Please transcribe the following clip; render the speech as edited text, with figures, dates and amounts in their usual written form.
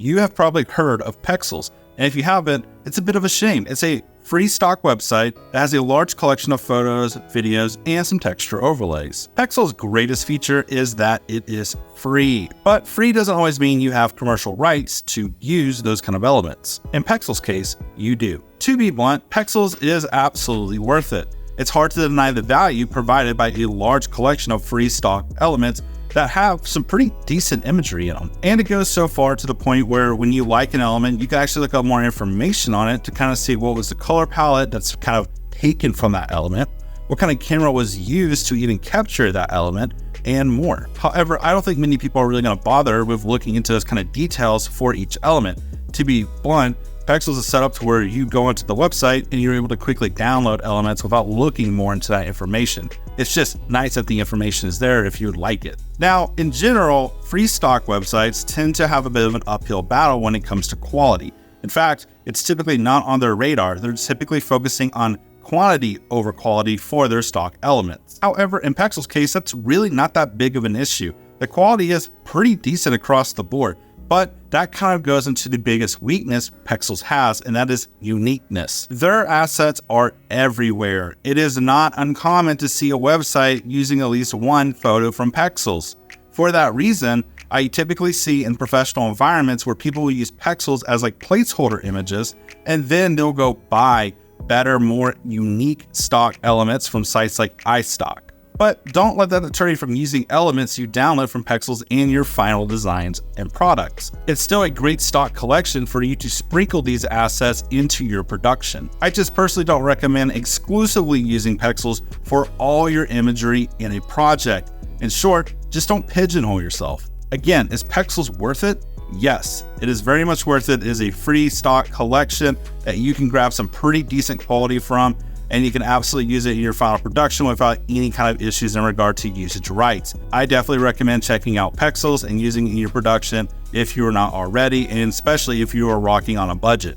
you have probably heard of Pexels. And if you haven't, it's a bit of a shame. It's a free stock website that has a large collection of photos, videos, and some texture overlays. Pexels' greatest feature is that it is free, but free doesn't always mean you have commercial rights to use those kind of elements. In Pexels' case, you do. To be blunt, Pexels is absolutely worth it. It's hard to deny the value provided by a large collection of free stock elements that have some pretty decent imagery in them. And it goes so far to the point where when you like an element, you can actually look up more information on it to kind of see what was the color palette that's kind of taken from that element, what kind of camera was used to even capture that element, and more. However, I don't think many people are really going to bother with looking into those kind of details for each element. To be blunt, Pexels is set up to where you go into the website and you're able to quickly download elements without looking more into that information. It's just nice that the information is there if you would like it. Now, in general, free stock websites tend to have a bit of an uphill battle when it comes to quality. In fact, it's typically not on their radar. They're typically focusing on quantity over quality for their stock elements. However, in Pexels' case, that's really not that big of an issue. The quality is pretty decent across the board. But that kind of goes into the biggest weakness Pexels has, and that is uniqueness. Their assets are everywhere. It is not uncommon to see a website using at least one photo from Pexels. For that reason, I typically see in professional environments where people will use Pexels as like placeholder images, and then they'll go buy better, more unique stock elements from sites like iStock. But don't let that deter you from using elements you download from Pexels in your final designs and products. It's still a great stock collection for you to sprinkle these assets into your production. I just personally don't recommend exclusively using Pexels for all your imagery in a project. In short, just don't pigeonhole yourself. Again, is Pexels worth it? Yes, it is very much worth it. It is a free stock collection that you can grab some pretty decent quality from, and you can absolutely use it in your final production without any kind of issues in regard to usage rights. I definitely recommend checking out Pexels and using it in your production if you are not already, and especially if you are rocking on a budget.